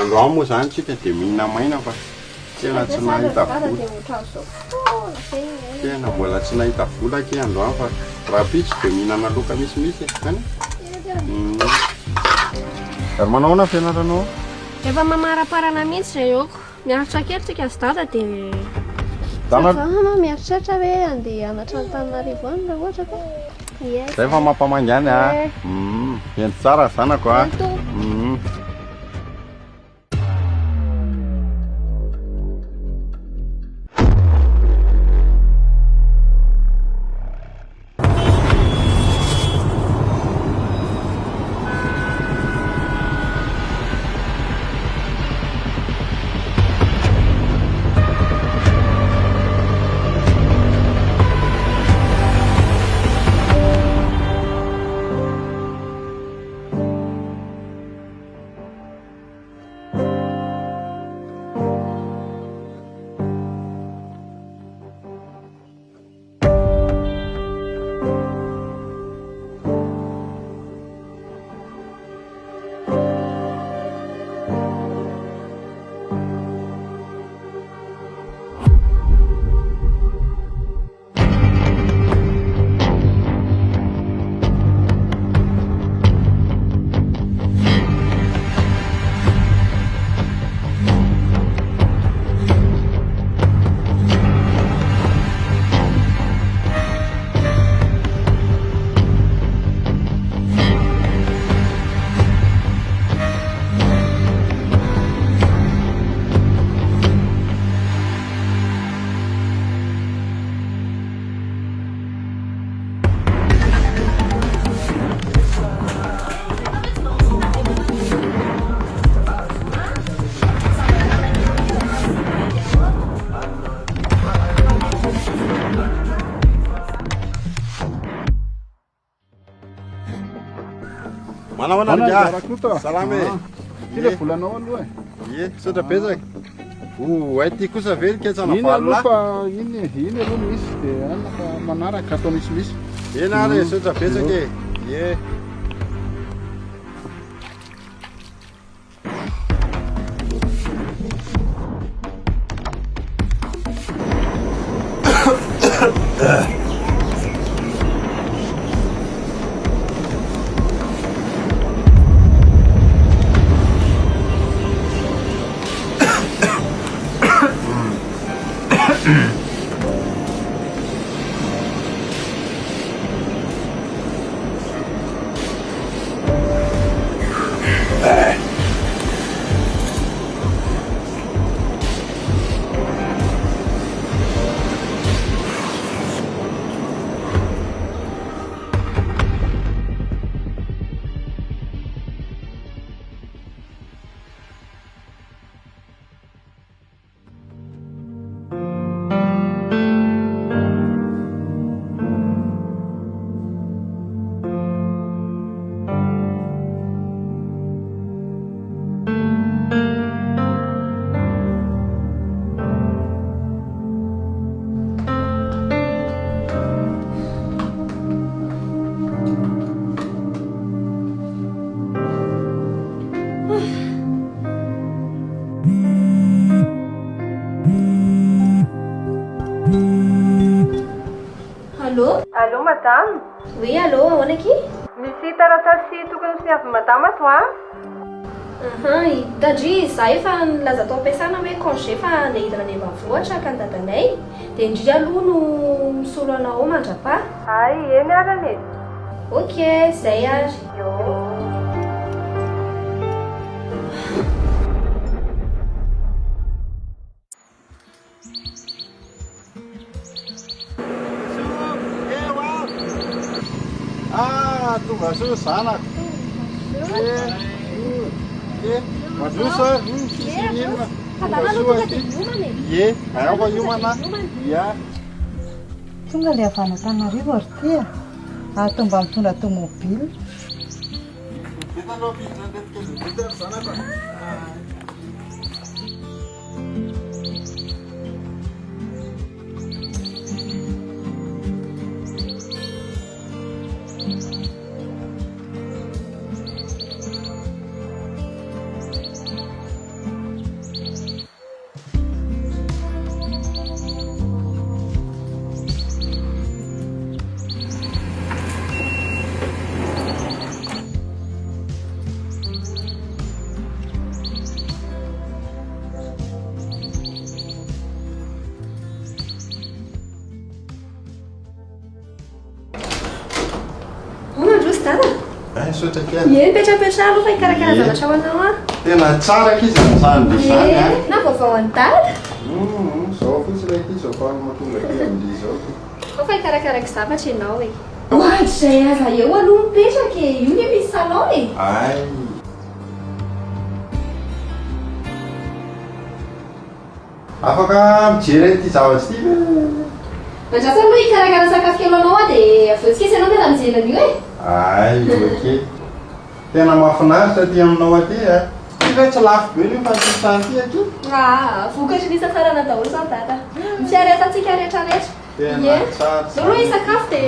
androany moa zany tsika dia mihina maina fa tena tsy nahita vola tena mbola tsy nahita vola ke androany fa raha pitsy dia mihinana loka misimisy any ary manao na fianaranao efa mamaraparana mihitsy zay oko miaritra kely tsika azy dada dia miaritratra hoe andeha anatra ny Tananarivo any raha ohatra ka zay efa mampamangany a eny tsara zanako a manao anarika salamy tira volanao aloha ye sotra betsaka ay ty kosa ve niketsana valona iny aloha misy dia anaka manaraka atao misimisy ena ary sotra betsaka ye Allô madame? Oui, allô, ahoana aky? Misy taratasy tokony sy avy madama ato a? Tadria za efa nilaza tao am-piasana hoe congé fa andeha hidina any ambanivohitra ka ny dadanay dia indrindra aloha no misolo anao mandrapa. Ay, eny arany e. Ok, zay ary. tonga soa zanako madrosa fisinina tonga soa ye ayafa iomana ya tonga le avana Antananarivo ary ty atao mba mitondra tomobily dada? Sotra kely. Ie, mipetrapetra aloha fa hikarakara zavatra ho anao a. Tena tsara kizy misandy izany a. Na vaovao any dada. Zao fotsy ilay kizy fa mahatonga ty amin'ilay izao. Koa fa hikarakaraka zavatra ianao e. Ohatrizay aza eo aloha mipetraka e. Io ny misy salon e. Ay. Afaka mijery ty zavatra ty ve? Mandrasa aloha hikarakara sakafo kely anao a dia avotsika izy ianao dia raha mijery an'io e. Ay, okey. Tena mahafinaritra ty aminao aty a. Io tsy lafo be ny fampiasana ty aty. Vokatry ny safarana daholo izany dada. Mifiary atantsika rehetrarehetra. Tena tsara. Zao aloha hisakafo dia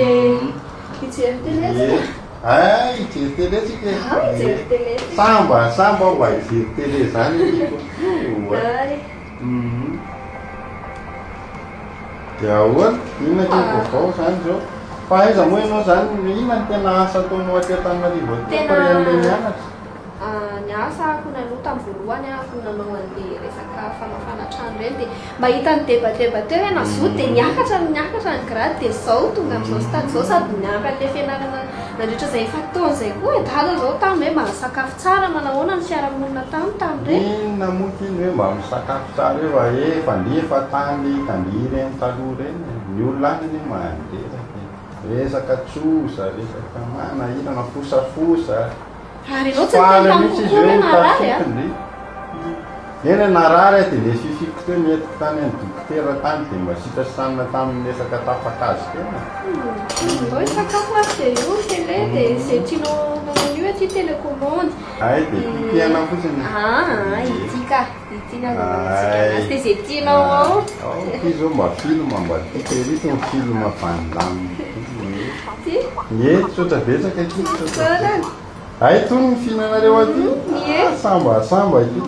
hijery tele. Ay, hijery tele tsika. Hijery tele. Samba mba hijery tele zany tiako. Ay. Dia ahoana? Inona ty vaovao zany zao? Fa aiza moa ianao zany inona ny tena asa ataonao aty Antananarivo aty? Parehon'ilay mianatra. Ny asa ako naloha tamin'ny voalohany ako nanao an'ilay resaka famafana trano ireny dia mba hita ny débat-teo hoe nazoto dia niakatra ny grady dia izao tonga amin'izao stade izao sady niampy an'ilay fianarana nandritra izay efa taona izay koa e. Dada izao tamin'ny hoe mba misakafo tsara manahoana ny fiarahamonina tamin'ireny. Inona moa ty hoe mba misakafo tsara eo va efa ndefa tany tandia ireny taloha ireny. Ny olona any anie mandeha. Resaka tsosa, resaka manahirana fosafosa. Ary ianao tsy tena mihitsy izy hoe mitasokony. Eny narary dia ilay fifiko teo mietiko tany amin'ny dokotera tany dia mba sitrasanina tamin'ny resaka tafakazo tena. Izao hisakafo azy dia io tele dia izay tianao nanao io aty télécommande. Ay, dia tiana fotsiny. Ity ka. Ity ny anaovana azy dia izay tianao ao. Ty zao mba film mba tika ery ty film vandamin'ny. Ie, tsotra betsaka ty. Ay, tony ny fihinanareo aty. Samba ity.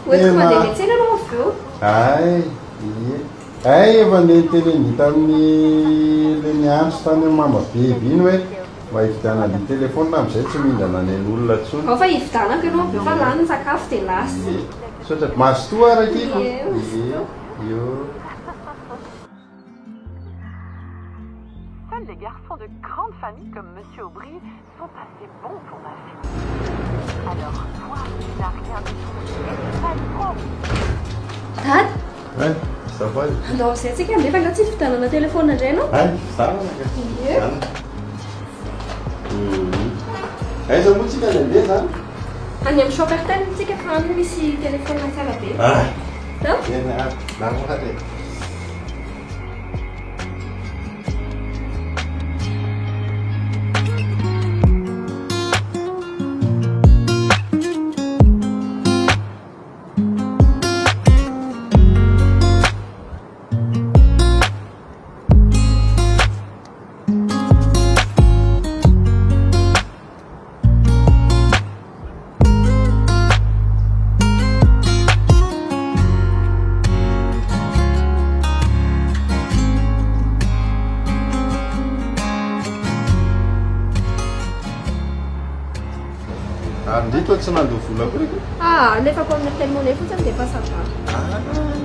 Hoentiko mandeha miantsena anao avy eo. Ay, ie. Ay, efa ndeha tele nita amin'ny le niantso tany amin'ny mama bebe iny hoe mba hividana ny telefônina amin'izay tsy mihindrana ny olona tsony. Ao fa hividanako ianao avy eo fa lany ny sakafo dia lasa. Sotra mazotoa arakiko. Io. Seuls les garçons de grande famille comme Monsieur Aubry sont assez bons pour ma fille. Alors, toi, tu n'as rien du tout. Et pas trop. Dad, Ay, ça va? andao amin'izay tsika nefa nga tsy hividanana telefônina indray ianao. Ay, sarana ka. Aiza moa tsika nandeha zany? Any amin'ny shop airtel tsika fa any misy telefônina tsara be. Zao? Tena narary. Andito tsy nandoha vola koa reko? Alefako amin'ny hôtel Monet fotsiny dia efa sava.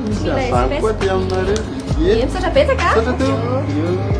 Misy azany koa ty aminareo. Misaotra betsaka. Satra teo.